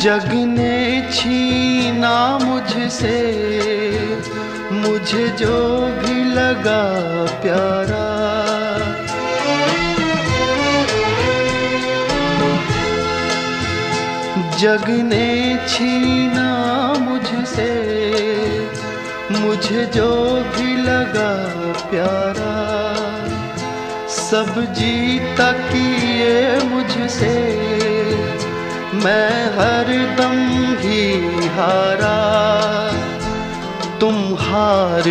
जग ने छीना मुझसे मुझे जो भी लगा प्यारा। जग ने छीना मुझसे मुझे जो भी लगा प्यारा। सब जीता किए मुझसे मैं हरदम ही हारा। तुम हार